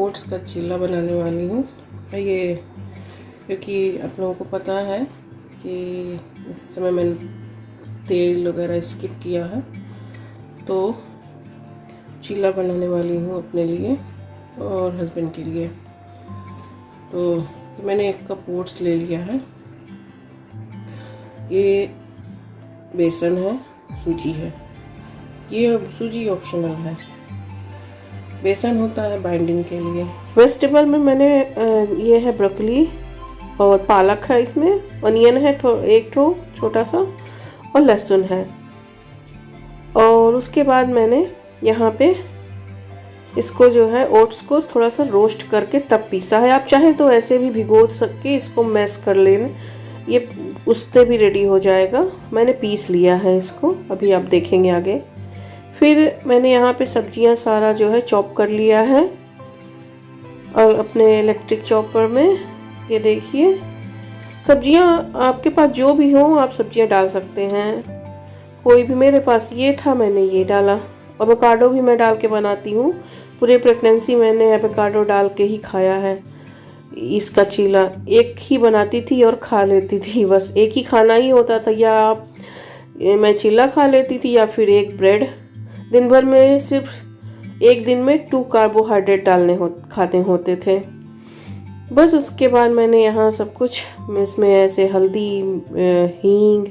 Oats का चीला बनाने वाली हूँ। ये क्योंकि आप लोगों को पता है कि इस समय मैंने तेल वगैरह स्किप किया है, तो चीला बनाने वाली हूँ अपने लिए और हस्बैंड के लिए। तो मैंने 1 कप ओट्स ले लिया है। ये बेसन है, सूजी है। ये सूजी ऑप्शनल है, बेसन होता है बाइंडिंग के लिए। वेजिटेबल में मैंने ये है ब्रोकली और पालक है, इसमें अनियन है एक ठो छोटा सा, और लहसुन है। और उसके बाद मैंने यहाँ पे इसको जो है ओट्स को थोड़ा सा रोस्ट करके तब पीसा है। आप चाहें तो ऐसे भी भिगो सकके इसको मैश कर लें, ये उससे भी रेडी हो जाएगा। मैंने पीस लिया है इसको, अभी आप देखेंगे आगे। फिर मैंने यहाँ पे सब्जियाँ सारा जो है चॉप कर लिया है और अपने इलेक्ट्रिक चॉपर में। ये देखिए, सब्जियाँ आपके पास जो भी हो आप सब्जियाँ डाल सकते हैं, कोई भी। मेरे पास ये था, मैंने ये डाला। एवोकाडो भी मैं डाल के बनाती हूँ। पूरे प्रेगनेंसी मैंने एवोकाडो डाल के ही खाया है। इसका चीला एक ही बनाती थी और खा लेती थी, बस एक ही खाना ही होता था। या मैं चीला खा लेती थी या फिर एक ब्रेड। दिन भर में सिर्फ एक दिन में 2 कार्बोहाइड्रेट खाने होते थे बस। उसके बाद मैंने यहाँ सब कुछ इसमें ऐसे हल्दी, हींग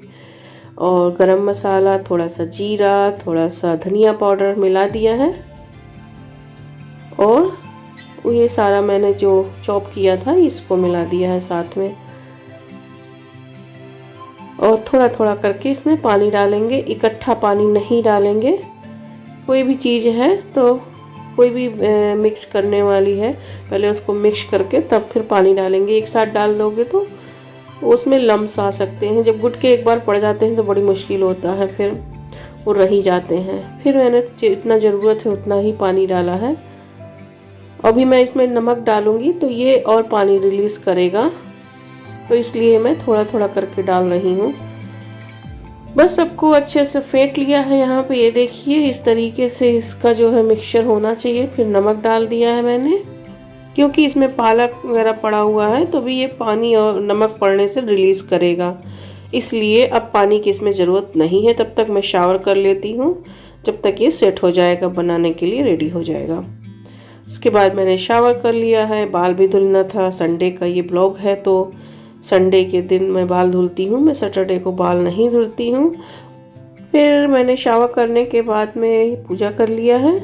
और गरम मसाला, थोड़ा सा जीरा, थोड़ा सा धनिया पाउडर मिला दिया है। और ये सारा मैंने जो चॉप किया था इसको मिला दिया है साथ में। और थोड़ा थोड़ा करके इसमें पानी डालेंगे, इकट्ठा पानी नहीं डालेंगे। कोई भी चीज़ है तो कोई भी मिक्स करने वाली है, पहले उसको मिक्स करके तब फिर पानी डालेंगे। एक साथ डाल दोगे तो उसमें लम्स आ सकते हैं। जब गुटके एक बार पड़ जाते हैं तो बड़ी मुश्किल होता है, फिर वो रह ही जाते हैं। फिर मैंने जितना ज़रूरत है उतना ही पानी डाला है। अभी मैं इसमें नमक डालूंगी तो ये और पानी रिलीज़ करेगा, तो इसलिए मैं थोड़ा थोड़ा करके डाल रही हूँ। बस सबको अच्छे से फेंट लिया है यहाँ पे। ये देखिए, इस तरीके से इसका जो है मिक्सचर होना चाहिए। फिर नमक डाल दिया है मैंने, क्योंकि इसमें पालक वगैरह पड़ा हुआ है तो भी ये पानी और नमक पड़ने से रिलीज़ करेगा, इसलिए अब पानी की इसमें ज़रूरत नहीं है। तब तक मैं शावर कर लेती हूँ, जब तक ये सेट हो जाएगा, बनाने के लिए रेडी हो जाएगा। उसके बाद मैंने शावर कर लिया है। बाल भी धुलना था, संडे का ये ब्लॉग है तो संडे के दिन मैं बाल धुलती हूँ, मैं सैटरडे को बाल नहीं धुलती हूँ। फिर मैंने शावर करने के बाद में पूजा कर लिया है।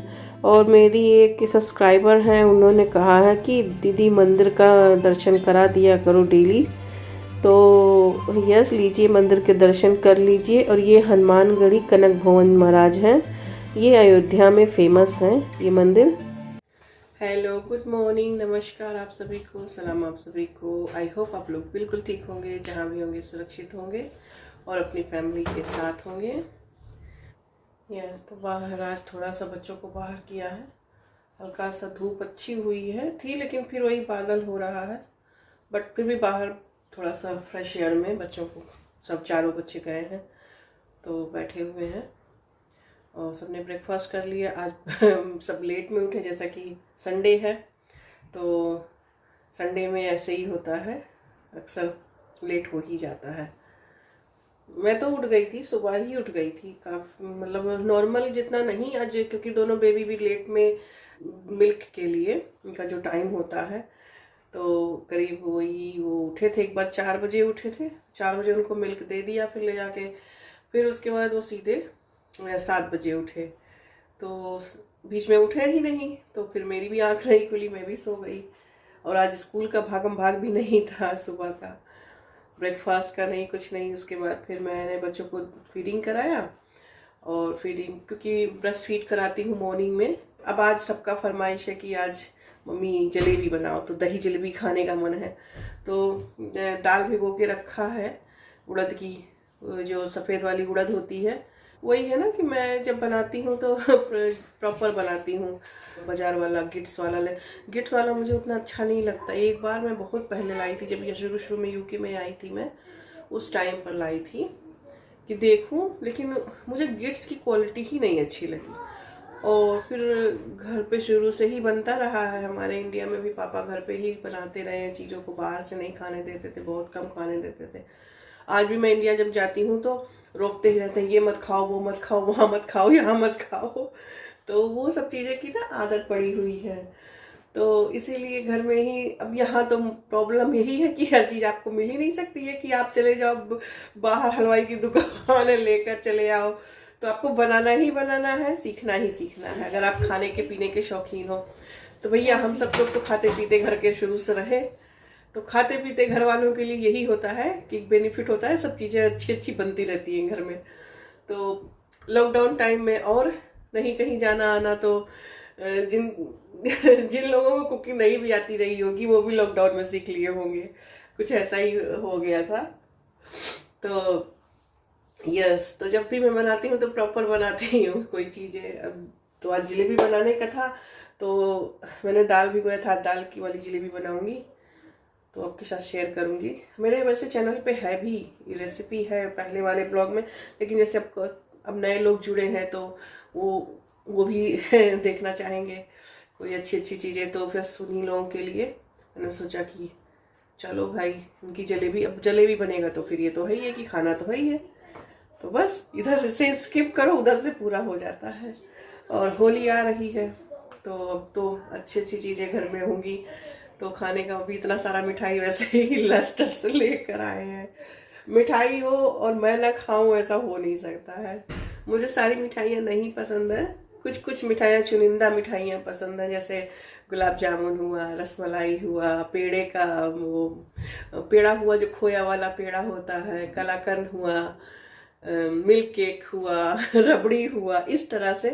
और मेरी एक सब्सक्राइबर हैं, उन्होंने कहा है कि दीदी मंदिर का दर्शन करा दिया करो डेली। तो यस, लीजिए, मंदिर के दर्शन कर लीजिए। और ये हनुमानगढ़ी कनक भवन महाराज हैं, ये अयोध्या में फेमस हैं ये मंदिर। हेलो, गुड मॉर्निंग, नमस्कार आप सभी को, सलाम आप सभी को। आई होप आप लोग बिल्कुल ठीक होंगे, जहाँ भी होंगे सुरक्षित होंगे और अपनी फैमिली के साथ होंगे। यस, तो बाहर आज थोड़ा सा बच्चों को बाहर किया है। हल्का सा धूप अच्छी हुई है थी, लेकिन फिर वही बादल हो रहा है। बट फिर भी बाहर थोड़ा सा फ्रेश एयर में बच्चों को, सब चारों बच्चे गए हैं तो बैठे हुए हैं और सबने ब्रेकफास्ट कर लिया। आज सब लेट में उठे, जैसा कि संडे है तो संडे में ऐसे ही होता है, अक्सर लेट हो ही जाता है। मैं तो उठ गई थी, सुबह ही उठ गई थी, काफ़ी मतलब नॉर्मल जितना नहीं आज, क्योंकि दोनों बेबी भी लेट में मिल्क के लिए उनका जो टाइम होता है, तो करीब वही वो उठे थे। एक बार 4 बजे उठे थे, 4 बजे उनको मिल्क दे दिया फिर ले जाके। फिर उसके बाद वो सीधे 7 बजे उठे, तो बीच में उठे ही नहीं, तो फिर मेरी भी आँख नहीं खुली, मैं भी सो गई। और आज स्कूल का भागम भाग भी नहीं था, सुबह का ब्रेकफास्ट का नहीं, कुछ नहीं। उसके बाद फिर मैंने बच्चों को फीडिंग कराया, और फीडिंग क्योंकि ब्रेस्ट फीड कराती हूँ मॉर्निंग में। अब आज सबका फरमाइश है कि आज मम्मी जलेबी बनाओ, तो दही जलेबी खाने का मन है। तो दाल भिगो के रखा है उड़द की, जो सफ़ेद वाली उड़द होती है, वही है ना कि मैं जब बनाती हूँ तो प्रॉपर बनाती हूँ। बाजार वाला गिट्स वाला मुझे उतना अच्छा नहीं लगता। एक बार मैं बहुत पहले लाई थी, जब ये शुरू में यूके में आई थी, मैं उस टाइम पर लाई थी कि देखूं, लेकिन मुझे गिट्स की क्वालिटी ही नहीं अच्छी लगी। और फिर घर पे शुरू से ही बनता रहा है। हमारे इंडिया में भी पापा घर पे ही बनाते रहे हैं चीज़ों को, बाहर से नहीं खाने देते थे, बहुत कम खाने देते थे। आज भी मैं इंडिया जब जाती हूँ तो रोकते ही रहते हैं, ये मत खाओ, वो मत खाओ, वहाँ मत खाओ, यहाँ मत खाओ। तो वो सब चीज़ें की ना आदत पड़ी हुई है, तो इसीलिए घर में ही। अब यहाँ तो प्रॉब्लम यही है कि हर चीज़ आपको मिल ही नहीं सकती है कि आप चले जाओ बाहर हलवाई की दुकान लेकर चले आओ, तो आपको बनाना ही बनाना है, सीखना ही सीखना है। अगर आप खाने के पीने के शौकीन हो तो भैया हम सब लोग तो खाते पीते घर के शुरू से रहे, तो खाते पीते घर वालों के लिए यही होता है कि बेनिफिट होता है, सब चीज़ें अच्छी अच्छी बनती रहती हैं घर में। तो लॉकडाउन टाइम में और नहीं कहीं जाना आना, तो जिन जिन लोगों को कुकिंग नहीं भी आती रही होगी वो भी लॉकडाउन में सीख लिए होंगे, कुछ ऐसा ही हो गया था। तो यस, तो जब भी मैं बनाती हूँ तो प्रॉपर बनाती हूँ कोई चीज़ें। अब तो आज जलेबी बनाने का था, तो मैंने दाल भिगोया था, दाल की वाली जलेबी बनाऊंगी, तो आपके साथ शेयर करूंगी। मेरे वैसे चैनल पे है भी रेसिपी है पहले वाले ब्लॉग में, लेकिन जैसे अब नए लोग जुड़े हैं तो वो भी देखना चाहेंगे कोई अच्छी अच्छी चीज़ें, तो फिर सुनी लोगों के लिए मैंने सोचा कि चलो भाई उनकी जलेबी, अब जलेबी बनेगा तो फिर ये तो है ही है कि खाना तो है ही है, तो बस इधर से स्किप करो उधर से पूरा हो जाता है। और होली आ रही है तो अब तो अच्छी अच्छी चीज़ें घर में होंगी, तो खाने का भी इतना सारा मिठाई वैसे ही लस्टर से लेकर आए हैं। मिठाई हो और मैं ना खाऊं ऐसा हो नहीं सकता है। मुझे सारी मिठाइयाँ नहीं पसंद है, कुछ कुछ मिठाइयाँ, चुनिंदा मिठाइयाँ पसंद है, जैसे गुलाब जामुन हुआ, रसमलाई हुआ, पेड़े का वो पेड़ा हुआ जो खोया वाला पेड़ा होता है, कलाकंद हुआ, मिल्क केक हुआ, रबड़ी हुआ, इस तरह से।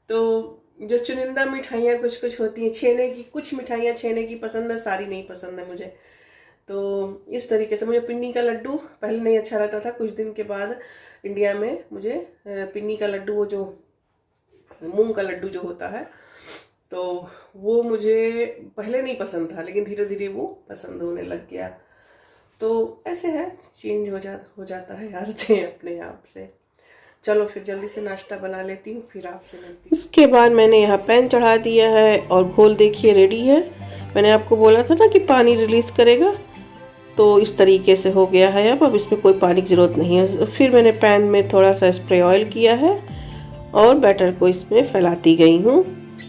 तो जो चुनिंदा मिठाइयाँ कुछ कुछ होती हैं, छेने की कुछ मिठाइयाँ छेने की पसंद है, सारी नहीं पसंद है मुझे। तो इस तरीके से मुझे पिन्नी का लड्डू पहले नहीं अच्छा लगता था, कुछ दिन के बाद इंडिया में मुझे पिन्नी का लड्डू, वो जो मूंग का लड्डू जो होता है, तो वो मुझे पहले नहीं पसंद था, लेकिन धीरे धीरे वो पसंद होने लग गया। तो ऐसे है, चेंज हो जाता है आदतें अपने आप से। चलो फिर जल्दी से नाश्ता बना लेती हूँ, फिर आपसे मिलती हूँ। इसके बाद मैंने यहाँ पैन चढ़ा दिया है और घोल देखिए रेडी है। मैंने आपको बोला था ना कि पानी रिलीज़ करेगा, तो इस तरीके से हो गया है। अब इसमें कोई पानी की ज़रूरत नहीं है। फिर मैंने पैन में थोड़ा सा स्प्रे ऑयल किया है और बैटर को इसमें फैलाती गई हूँ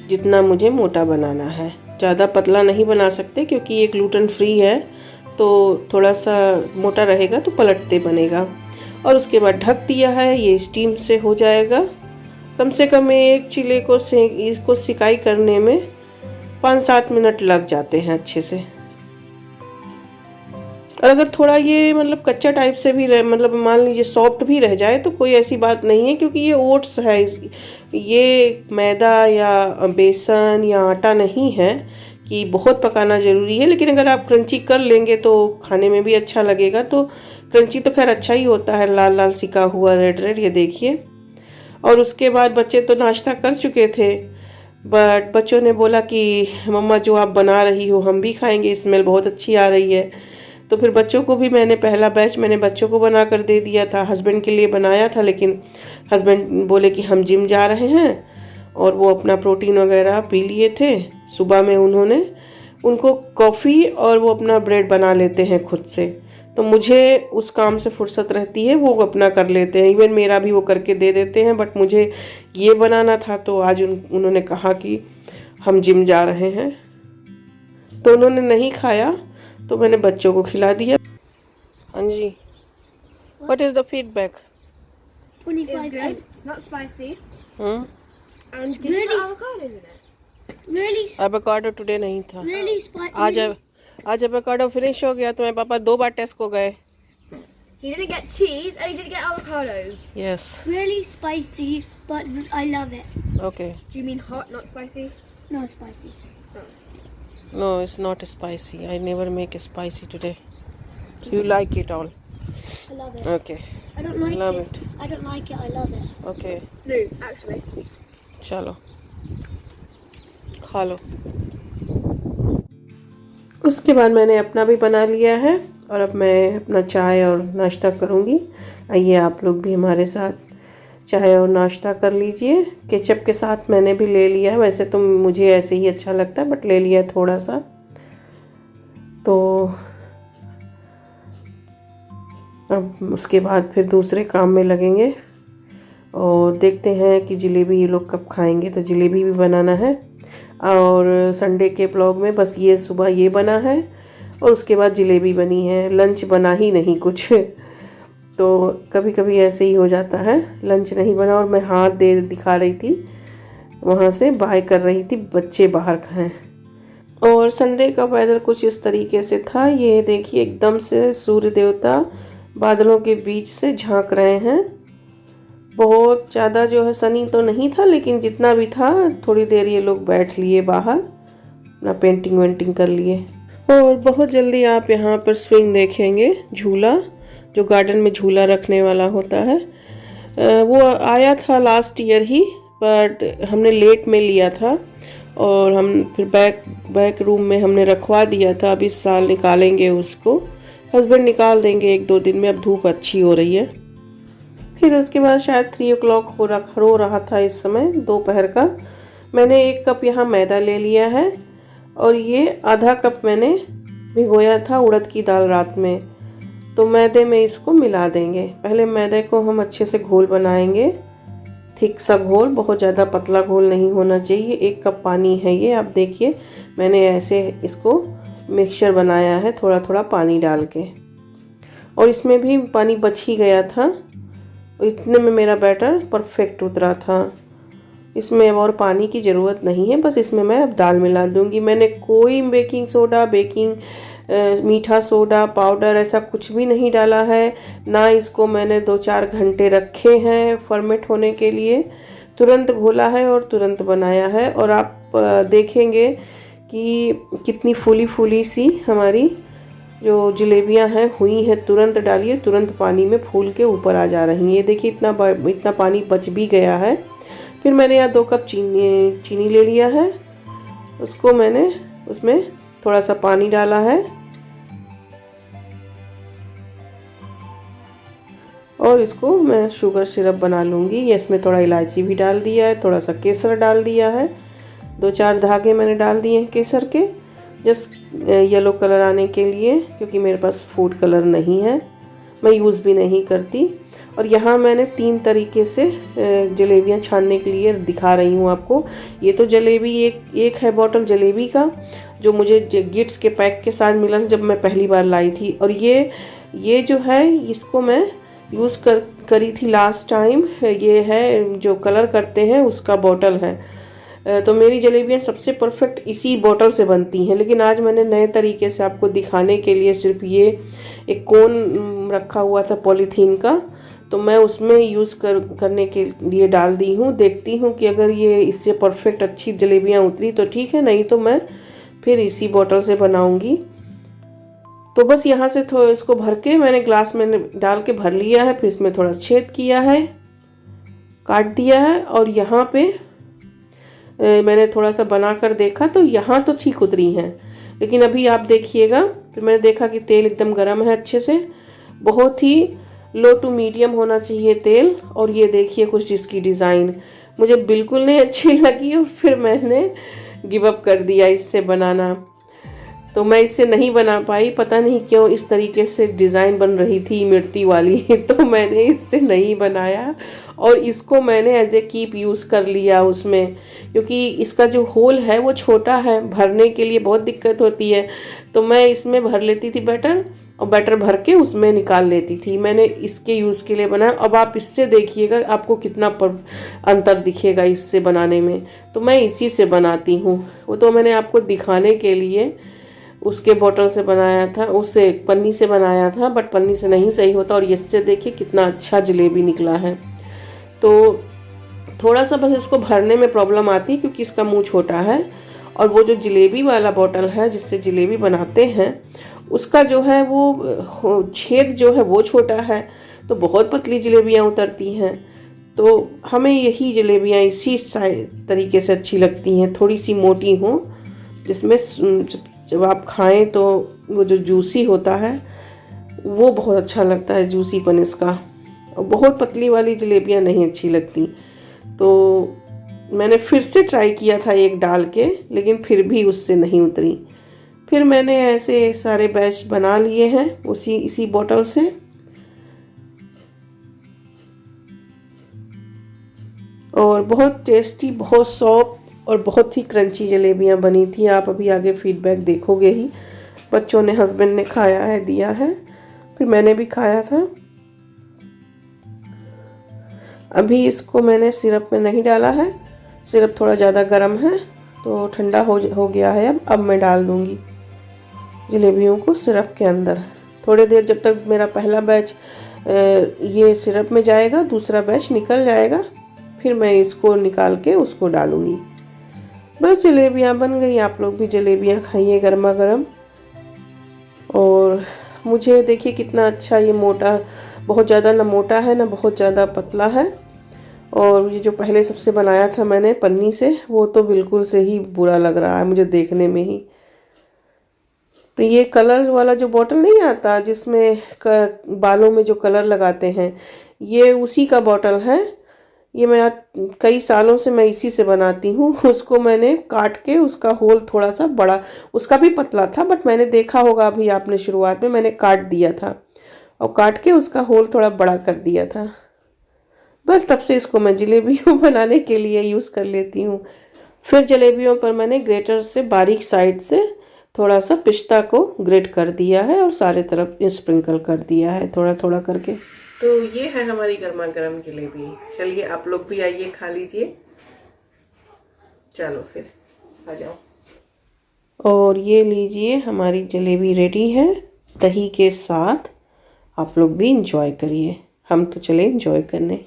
जितना मुझे मोटा बनाना है। ज़्यादा पतला नहीं बना सकते क्योंकि ये ग्लूटेन फ्री है, तो थोड़ा सा मोटा रहेगा तो पलटते बनेगा। और उसके बाद ढक दिया है, ये स्टीम से हो जाएगा। कम से कम एक चीले को इसको सिकाई करने में 5-7 मिनट लग जाते हैं अच्छे से। और अगर थोड़ा ये मतलब कच्चा टाइप से भी मतलब मान लीजिए सॉफ्ट भी रह जाए तो कोई ऐसी बात नहीं है, क्योंकि ये ओट्स है, ये मैदा या बेसन या आटा नहीं है कि बहुत पकाना ज़रूरी है। लेकिन अगर आप क्रंची कर लेंगे तो खाने में भी अच्छा लगेगा। तो क्रंची तो खैर अच्छा ही होता है, लाल लाल सिका हुआ, रेड रेड, ये देखिए। और उसके बाद बच्चे तो नाश्ता कर चुके थे, बट बच्चों ने बोला कि मम्मा जो आप बना रही हो हम भी खाएंगे, स्मेल बहुत अच्छी आ रही है। तो फिर बच्चों को भी मैंने पहला बैच मैंने बच्चों को बना कर दे दिया था। हस्बैंड के लिए बनाया था, लेकिन हस्बैंड बोले कि हम जिम जा रहे हैं, और वो अपना प्रोटीन वगैरह पी लिए थे। सुबह में उनको कॉफ़ी और वो अपना ब्रेड बना लेते हैं खुद से, तो मुझे उस काम से फुर्सत रहती है, वो अपना कर लेते हैं। इवन मेरा भी वो करके दे देते हैं, बट मुझे ये बनाना था। तो आज उन्होंने कहा कि हम जिम जा रहे हैं, तो उन्होंने नहीं खाया, तो मैंने बच्चों को खिला दिया। हाँ जी, what is the feedback? 25 good. It's not spicy. And did really, you put avocados in it? Really, avocado today नहीं था। really spicy. आज एवोकाडो फिनिश हो गया, तो मेरे पापा 2 बार टेस्को गए। He didn't get cheese and he didn't get avocados. Yes. Really spicy, but I love it. Okay. Do you mean hot, not spicy? No spicy. No, it's not spicy. I never make it spicy today. You like it all? I love it. Okay. I don't like Love it. I don't like it. I love it. Okay. No, actually. चलो खा लो। उसके बाद मैंने अपना भी बना लिया है और अब मैं अपना चाय और नाश्ता करूँगी। आइए आप लोग भी हमारे साथ चाय और नाश्ता कर लीजिए। केचप के साथ मैंने भी ले लिया है, वैसे तो मुझे ऐसे ही अच्छा लगता है बट ले लिया थोड़ा सा। तो अब उसके बाद फिर दूसरे काम में लगेंगे और देखते हैं कि जलेबी ये लोग कब खाएंगे। तो जलेबी भी बनाना है और संडे के ब्लॉग में बस ये सुबह ये बना है और उसके बाद जलेबी बनी है। लंच बना ही नहीं कुछ। तो कभी कभी ऐसे ही हो जाता है, लंच नहीं बना और मैं हाथ दे दिखा रही थी, वहाँ से बाय कर रही थी, बच्चे बाहर खाएं। और संडे का वेदर कुछ इस तरीके से था। ये देखिए एकदम से सूर्य देवता बादलों के बीच से झांक रहे हैं। बहुत ज़्यादा जो है सनी तो नहीं था, लेकिन जितना भी था थोड़ी देर ये लोग बैठ लिए बाहर, ना पेंटिंग वेंटिंग कर लिए। और बहुत जल्दी आप यहाँ पर स्विंग देखेंगे, झूला जो गार्डन में झूला रखने वाला होता है। वो आया था लास्ट ईयर ही, बट हमने लेट में लिया था और हम फिर बैक रूम में हमने रखवा दिया था। अब इस साल निकालेंगे उसको, हस्बैंड निकाल देंगे 1-2 दिन में, अब धूप अच्छी हो रही है। फिर उसके बाद शायद 3 o'clock हो रहा था इस समय दोपहर का। मैंने 1 कप यहाँ मैदा ले लिया है और ये आधा कप मैंने भिगोया था उड़द की दाल रात में। तो मैदे में इसको मिला देंगे। पहले मैदे को हम अच्छे से घोल बनाएंगे, थिक सा घोल, बहुत ज़्यादा पतला घोल नहीं होना चाहिए। 1 कप पानी है ये, आप देखिए मैंने ऐसे इसको मिक्सचर बनाया है थोड़ा थोड़ा पानी डाल के, और इसमें भी पानी बच ही गया था। इतने में मेरा बैटर परफेक्ट उतरा था। इसमें अब और पानी की ज़रूरत नहीं है, बस इसमें मैं अब दाल मिला दूंगी। मैंने कोई बेकिंग सोडा, मीठा सोडा पाउडर ऐसा कुछ भी नहीं डाला है, ना इसको मैंने 2-4 घंटे रखे हैं फर्मेंट होने के लिए। तुरंत घोला है और तुरंत बनाया है। और आप देखेंगे कि कितनी फूली सी हमारी जो जलेबियां हैं हुई हैं। तुरंत डालिए, तुरंत पानी में फूल के ऊपर आ जा रही हैं। ये देखिए इतना पानी बच भी गया है। फिर मैंने यहाँ 2 कप चीनी ले लिया है, उसको मैंने उसमें थोड़ा सा पानी डाला है और इसको मैं शुगर सिरप बना लूँगी। ये इसमें थोड़ा इलायची भी डाल दिया है, थोड़ा सा केसर डाल दिया है, 2-4 धागे मैंने डाल दिए हैं केसर के, जस्ट येलो कलर आने के लिए, क्योंकि मेरे पास फूड कलर नहीं है, मैं यूज़ भी नहीं करती। और यहाँ मैंने 3 तरीके से जलेबियाँ छानने के लिए दिखा रही हूँ आपको। ये तो जलेबी एक है बॉटल जलेबी का, जो मुझे गिफ्ट्स के पैक के साथ मिला जब मैं पहली बार लाई थी। और ये जो है इसको मैं यूज़ करी थी लास्ट टाइम। ये है जो कलर करते हैं उसका बॉटल है। तो मेरी जलेबियाँ सबसे परफेक्ट इसी बॉटल से बनती हैं। लेकिन आज मैंने नए तरीके से आपको दिखाने के लिए सिर्फ ये एक कोन रखा हुआ था पॉलीथीन का, तो मैं उसमें यूज़ करने के लिए डाल दी हूँ। देखती हूँ कि अगर ये इससे परफेक्ट अच्छी जलेबियाँ उतरी तो ठीक है, नहीं तो मैं फिर इसी बॉटल से बनाऊँगी। तो बस यहाँ से थोड़ा इसको भर के मैंने ग्लास में डाल के भर लिया है। फिर इसमें थोड़ा छेद किया है, काट दिया है, और यहाँ पे मैंने थोड़ा सा बना कर देखा तो यहाँ तो ठीक उतरी हैं। लेकिन अभी आप देखिएगा, फिर मैंने देखा कि तेल एकदम गर्म है अच्छे से, बहुत ही लो टू मीडियम होना चाहिए तेल। और ये देखिए कुछ इसकी डिज़ाइन मुझे बिल्कुल नहीं अच्छी लगी और फिर मैंने गिव अप कर दिया इससे बनाना। तो मैं इससे नहीं बना पाई, पता नहीं क्यों इस तरीके से डिज़ाइन बन रही थी इमरती वाली तो मैंने इससे नहीं बनाया और इसको मैंने एज ए कीप यूज़ कर लिया उसमें, क्योंकि इसका जो होल है वो छोटा है, भरने के लिए बहुत दिक्कत होती है। तो मैं इसमें भर लेती थी बैटर और बैटर भर के उसमें निकाल लेती थी। मैंने इसके यूज़ के लिए बनाया। अब आप इससे देखिएगा आपको कितना अंतर दिखेगा इससे बनाने में। तो मैं इसी से बनाती हूँ। वो तो मैंने आपको दिखाने के लिए उसके बॉटल से बनाया था, उससे पन्नी से बनाया था, बट पन्नी से नहीं सही होता। और इससे देखिए कितना अच्छा जलेबी निकला है। तो थोड़ा सा बस इसको भरने में प्रॉब्लम आती है क्योंकि इसका मुंह छोटा है। और वो जो जलेबी वाला बॉटल है जिससे जलेबी बनाते हैं उसका जो है वो छेद जो है वो छोटा है, तो बहुत पतली जलेबियाँ उतरती हैं। तो हमें यही जलेबियाँ इसी तरीके से अच्छी लगती हैं, थोड़ी सी मोटी हों, जिसमें जब आप खाएं तो वो जो जूसी होता है वो बहुत अच्छा लगता है, जूसीपन इसका। और बहुत पतली वाली जलेबियाँ नहीं अच्छी लगती। तो मैंने फिर से ट्राई किया था एक डाल के, लेकिन फिर भी उससे नहीं उतरी। फिर मैंने ऐसे सारे बैच बना लिए हैं इसी बोतल से। और बहुत टेस्टी, बहुत सॉफ्ट और बहुत ही क्रंची जलेबियाँ बनी थी। आप अभी आगे फीडबैक देखोगे ही। बच्चों ने, हस्बैंड ने खाया है, दिया है, फिर मैंने भी खाया था। अभी इसको मैंने सिरप में नहीं डाला है, सिरप थोड़ा ज़्यादा गर्म है तो ठंडा हो गया है। अब मैं डाल दूँगी जलेबियों को सिरप के अंदर। थोड़ी देर जब तक मेरा पहला बैच ये सिरप में जाएगा, दूसरा बैच निकल जाएगा, फिर मैं इसको निकाल के उसको डालूँगी। बस जलेबियाँ बन गई। आप लोग भी जलेबियाँ खाइए गर्मा गर्म। और मुझे देखिए कितना अच्छा ये मोटा, बहुत ज़्यादा ना मोटा है ना बहुत ज़्यादा पतला है। और ये जो पहले सबसे बनाया था मैंने पन्नी से, वो तो बिल्कुल से ही बुरा लग रहा है मुझे देखने में ही। तो ये कलर वाला जो बॉटल नहीं आता जिसमें बालों में जो कलर लगाते हैं, ये उसी का बॉटल है। ये मैं कई सालों से मैं इसी से बनाती हूँ। उसको मैंने काट के, उसका होल थोड़ा सा बड़ा, उसका भी पतला था, बट मैंने देखा होगा अभी आपने शुरुआत में मैंने काट दिया था और काट के उसका होल थोड़ा बड़ा कर दिया था। बस तब से इसको मैं जलेबियों बनाने के लिए यूज़ कर लेती हूँ। फिर जलेबियों पर मैंने ग्रेटर से बारीक साइड से थोड़ा सा पिस्ता को ग्रेट कर दिया है और सारे तरफ स्प्रिंकल कर दिया है थोड़ा थोड़ा करके। तो ये है हमारी गर्मा गर्म जलेबी। चलिए आप लोग भी आइए, खा लीजिए। चलो फिर आ जाओ। और ये लीजिए, हमारी जलेबी रेडी है दही के साथ। आप लोग भी इंजॉय करिए। हम तो चले इंजॉय करने।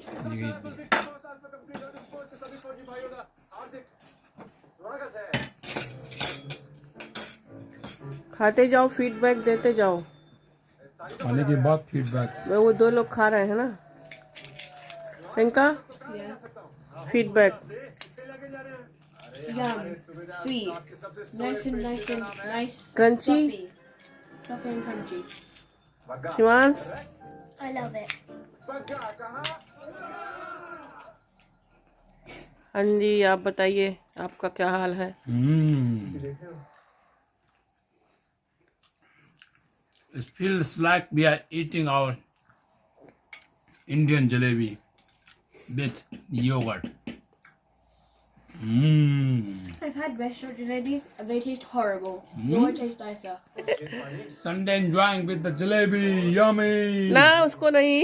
खाते जाओ, फीडबैक देते जाओ। खाने के बाद फीडबैक। वो दो लोग खा रहे हैं ना। Priyanka, feedback. Yum. Sweet. Nice and nice. Crunchy? Fluffy and crunchy. Shivansh, I love it. हाँ जी, आप बताइए आपका क्या हाल है? It feels like we are eating our Indian jalebi with yogurt. I've had restaurant jalebis and they taste horrible. Yours tastes nicer. Sunday enjoying with the jalebi, yummy. ना उसको नहीं।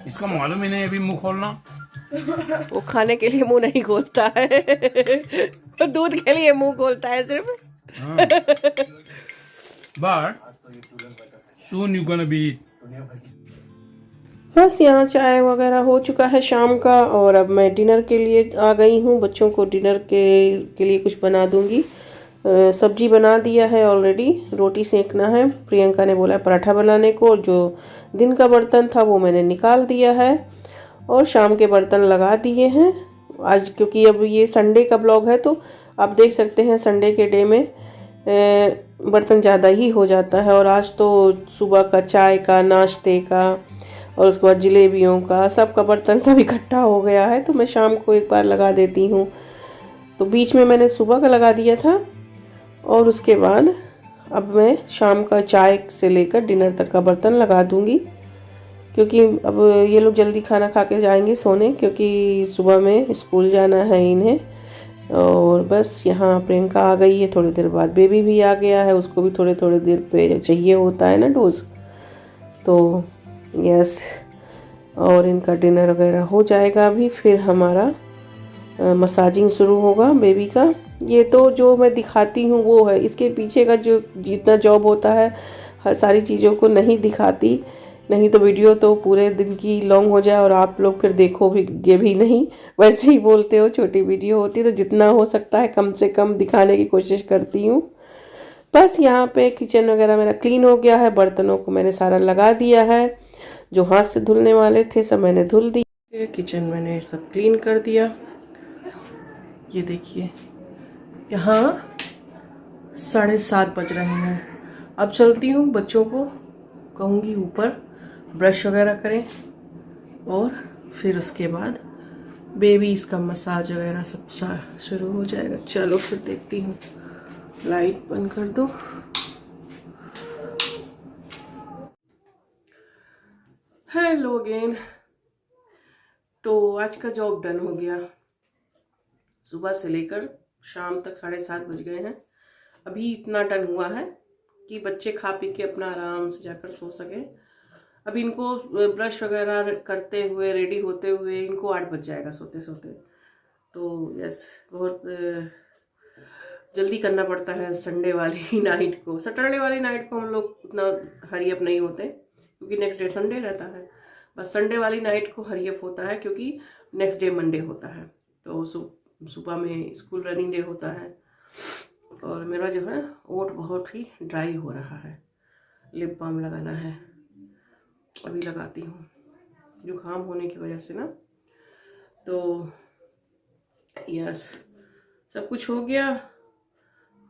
इसको मालूम ही नहीं अभी मुंह खोलना। वो खाने के लिए मुंह नहीं खोलता है। वो दूध के लिए मुंह खोलता है सिर्फ। But soon you gonna be eat. बस यहाँ चाय वगैरह हो चुका है शाम का, और अब मैं डिनर के लिए आ गई हूँ। बच्चों को डिनर के लिए कुछ बना दूँगी। सब्जी बना दिया है ऑलरेडी, रोटी सेकना है। प्रियंका ने बोला पराठा बनाने को। जो दिन का बर्तन था वो मैंने निकाल दिया है और शाम के बर्तन लगा दिए हैं आज, क्योंकि अब ये संडे का ब्लॉग है तो आप देख सकते हैं संडे के डे में बर्तन ज़्यादा ही हो जाता है। और आज तो सुबह का चाय का, नाश्ते का और उसके बाद जलेबियों का, सबका बर्तन सब इकट्ठा हो गया है, तो मैं शाम को एक बार लगा देती हूँ। तो बीच में मैंने सुबह का लगा दिया था और उसके बाद अब मैं शाम का चाय से लेकर डिनर तक का बर्तन लगा दूँगी, क्योंकि अब ये लोग जल्दी खाना खा के जाएंगे सोने, क्योंकि सुबह में स्कूल जाना है इन्हें। और बस यहाँ प्रियंका आ गई है, थोड़ी देर बाद बेबी भी आ गया है, उसको भी थोड़े देर पे चाहिए होता है ना डोज। तो यस, और इनका डिनर वगैरह हो जाएगा अभी, फिर हमारा मसाजिंग शुरू होगा बेबी का। ये तो जो मैं दिखाती हूँ वो है, इसके पीछे का जो जितना जॉब होता है हर सारी चीज़ों को नहीं दिखाती, नहीं तो वीडियो तो पूरे दिन की लॉन्ग हो जाए और आप लोग फिर देखोगे भी नहीं। वैसे ही बोलते हो छोटी वीडियो होती है, तो जितना हो सकता है कम से कम दिखाने की कोशिश करती हूँ। बस यहाँ पे किचन वगैरह मेरा क्लीन हो गया है, बर्तनों को मैंने सारा लगा दिया है, जो हाथ से धुलने वाले थे सब मैंने धुल दिए। किचन मैंने सब क्लीन कर दिया। ये देखिए यहाँ 7:30 बज रहे हैं अब चलती हूँ, बच्चों को कहूँगी ऊपर ब्रश वगैरह करें और फिर उसके बाद बेबी इसका मसाज वगैरह सब शुरू हो जाएगा। चलो फिर देखती हूँ, लाइट बंद कर दो। Hello again. तो आज का जॉब डन हो गया। सुबह से लेकर शाम तक 7:30 बज गए हैं। अभी इतना डन हुआ है कि बच्चे खा पी के अपना आराम से जाकर सो सके। अभी इनको ब्रश वगैरह करते हुए रेडी होते हुए इनको 8 बज जाएगा सोते सोते। तो यस, बहुत जल्दी करना पड़ता है संडे वाली नाइट को। सैटरडे वाली नाइट को हम लोग उतना हरी अप नहीं होते क्योंकि नेक्स्ट डे संडे रहता है। बस संडे वाली नाइट को हरी अप होता है क्योंकि नेक्स्ट डे मंडे होता है। तो सुबह में स्कूल रनिंग डे होता है। और मेरा जो है ओठ बहुत ही ड्राई हो रहा है। लिप बाम लगाना है, अभी लगाती हूँ, जुकाम होने की वजह से ना। तो यस, सब कुछ हो गया।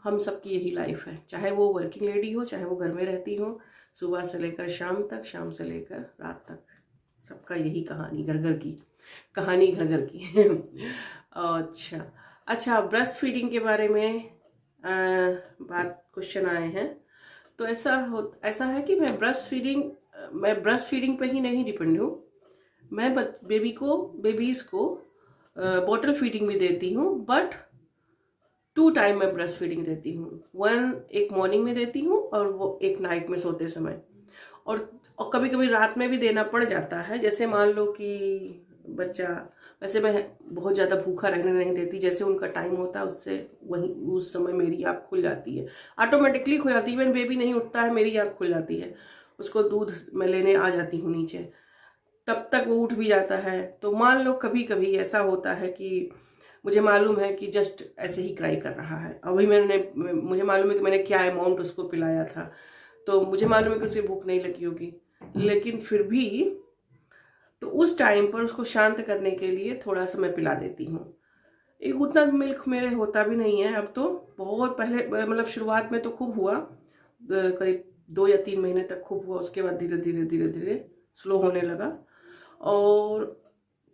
हम सबकी यही लाइफ है, चाहे वो वर्किंग लेडी हो, चाहे वो घर में रहती हो, सुबह से लेकर शाम तक, शाम से लेकर रात तक, सबका यही कहानी, घर घर की कहानी, घर घर की। अच्छा, ब्रेस्ट फीडिंग के बारे में क्वेश्चन आए हैं। तो ऐसा है कि मैं ब्रेस्ट फीडिंग पे ही नहीं डिपेंड हूँ। मैं बेबीज को बॉटल फीडिंग भी देती हूँ, बट 2 टाइम मैं ब्रेस्ट फीडिंग देती हूँ। एक मॉर्निंग में देती हूँ और वो एक नाइट में सोते समय, और कभी कभी रात में भी देना पड़ जाता है। जैसे मान लो कि बच्चा, वैसे मैं बहुत ज़्यादा भूखा रहने नहीं देती, जैसे उनका टाइम होता है उससे उस समय मेरी आँख खुल जाती है, ऑटोमेटिकली खुल जाती है। इवन बेबी नहीं उठता है, मेरी आँख खुल जाती है, उसको दूध मैं लेने आ जाती हूँ नीचे, तब तक वो उठ भी जाता है। तो मान लो कभी कभी ऐसा होता है कि मुझे मालूम है कि जस्ट ऐसे ही क्राई कर रहा है, अभी मुझे मालूम है कि मैंने क्या अमाउंट उसको पिलाया था, तो मुझे मालूम है कि उसे भूख नहीं लगी होगी, लेकिन फिर भी तो उस टाइम पर उसको शांत करने के लिए थोड़ा सा मैं पिला देती हूँ। एक उतना मिल्क मेरे होता भी नहीं है अब तो। बहुत पहले, मतलब शुरुआत में तो खूब हुआ, करीब 2 या 3 महीने तक खूब हुआ। उसके बाद धीरे धीरे स्लो होने लगा। और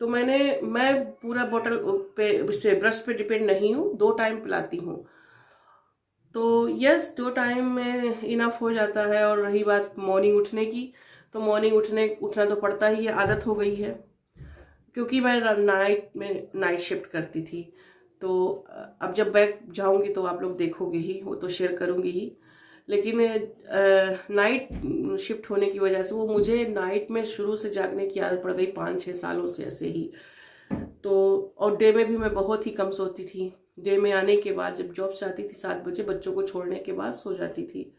तो मैं पूरा बॉटल पे से ब्रेस्ट पे डिपेंड नहीं हूँ, 2 टाइम पिलाती हूँ। तो यस, 2 टाइम में इनफ हो जाता है। और रही बात मॉर्निंग उठने की, तो मॉर्निंग उठना तो पड़ता ही है, आदत हो गई है क्योंकि मैं नाइट शिफ्ट करती थी। तो अब जब बैक जाऊंगी तो आप लोग देखोगे ही, वो तो शेयर करूंगी ही। लेकिन नाइट शिफ्ट होने की वजह से वो मुझे नाइट में शुरू से जागने की आदत पड़ गई, 5-6 सालों से ऐसे ही। तो और डे में भी मैं बहुत ही कम सोती थी। डे में आने के बाद जब जॉब से आती थी 7 बजे, बच्चों को छोड़ने के बाद सो जाती थी।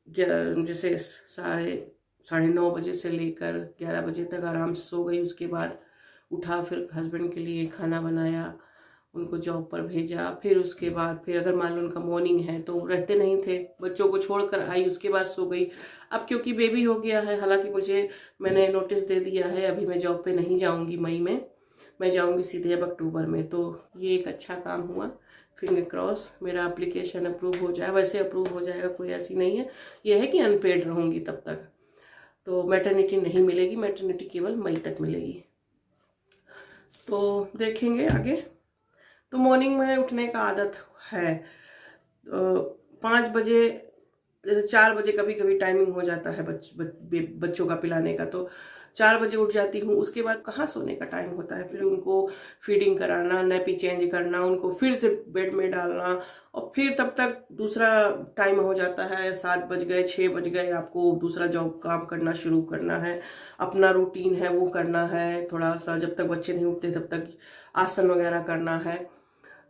जैसे 9:30 बजे से लेकर 11 बजे तक आराम से सो गई। उसके बाद उठा, फिर हस्बैंड के लिए खाना बनाया, उनको जॉब पर भेजा। फिर उसके बाद फिर अगर मान लो उनका मॉर्निंग है तो रहते नहीं थे, बच्चों को छोड़कर आई, उसके बाद सो गई। अब क्योंकि बेबी हो गया है, हालांकि मैंने नोटिस दे दिया है, अभी मैं जॉब पे नहीं जाऊंगी मई में, मैं जाऊंगी सीधे अब अक्टूबर में। तो ये एक अच्छा काम हुआ, फिंगर क्रॉस मेरा एप्लीकेशन अप्रूव हो जाए। वैसे अप्रूव हो जाएगा, कोई ऐसी नहीं है, यह है कि अनपेड रहूँगी तब तक। तो मैटरनिटी नहीं मिलेगी, मैटरनिटी केवल मई तक मिलेगी। तो देखेंगे आगे। तो मॉर्निंग में उठने का आदत है। 5 बजे, जैसे 4 बजे कभी कभी टाइमिंग हो जाता है बच्चों का पिलाने का, तो 4 बजे उठ जाती हूँ। उसके बाद कहाँ सोने का टाइम होता है, फिर उनको फीडिंग कराना, नैपी चेंज करना, उनको फिर से बेड में डालना, और फिर तब तक दूसरा टाइम हो जाता है। 7 बज गए, 6 बज गए, आपको दूसरा जॉब काम करना शुरू करना है, अपना रूटीन है वो करना है। थोड़ा सा जब तक बच्चे नहीं उठते तब तक आसन वगैरह करना है,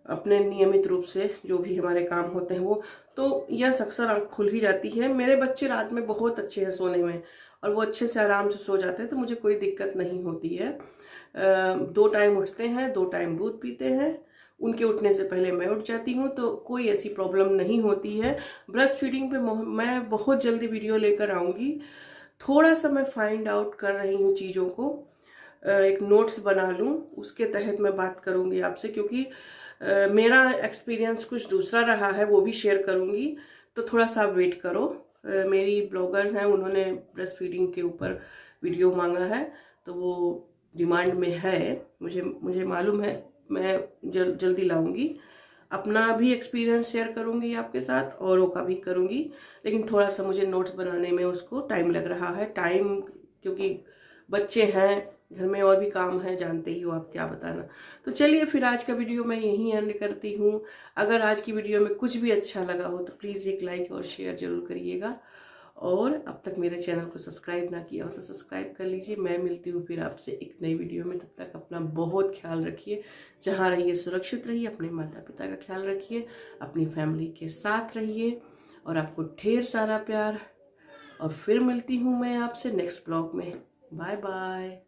अपने नियमित रूप से जो भी हमारे काम होते हैं वो। तो यह अक्सर आँख खुल ही जाती है। मेरे बच्चे रात में बहुत अच्छे हैं सोने में, और वो अच्छे से आराम से सो जाते हैं, तो मुझे कोई दिक्कत नहीं होती है। 2 टाइम उठते हैं, 2 टाइम दूध पीते हैं, उनके उठने से पहले मैं उठ जाती हूँ, तो कोई ऐसी प्रॉब्लम नहीं होती है। ब्रेस्ट फीडिंग पे मैं बहुत जल्दी वीडियो लेकर आऊँगी। थोड़ा सा मैं फाइंड आउट कर रही हूँ चीज़ों को, एक नोट्स बना लूँ, उसके तहत मैं बात करूँगी आपसे, क्योंकि मेरा एक्सपीरियंस कुछ दूसरा रहा है, वो भी शेयर करूँगी। तो थोड़ा सा वेट करो। मेरी ब्लॉगर्स हैं, उन्होंने ब्रेस्ट फीडिंग के ऊपर वीडियो मांगा है, तो वो डिमांड में है। मुझे मालूम है, मैं जल्दी लाऊंगी। अपना भी एक्सपीरियंस शेयर करूंगी आपके साथ, औरों का भी करूंगी, लेकिन थोड़ा सा मुझे नोट्स बनाने में उसको टाइम लग रहा है। टाइम क्योंकि बच्चे हैं, घर में और भी काम है, जानते ही हो आप, क्या बताना। तो चलिए फिर आज का वीडियो मैं यहीं एंड करती हूँ। अगर आज की वीडियो में कुछ भी अच्छा लगा हो तो प्लीज़ एक लाइक और शेयर जरूर करिएगा, और अब तक मेरे चैनल को सब्सक्राइब ना किया हो तो सब्सक्राइब कर लीजिए। मैं मिलती हूँ फिर आपसे एक नई वीडियो में। तब तक अपना बहुत ख्याल रखिए, जहाँ रहिए सुरक्षित रहिए, अपने माता पिता का ख्याल रखिए, अपनी फैमिली के साथ रहिए, और आपको ढेर सारा प्यार। और फिर मिलती हूँ मैं आपसे नेक्स्ट ब्लॉग में। Bye bye.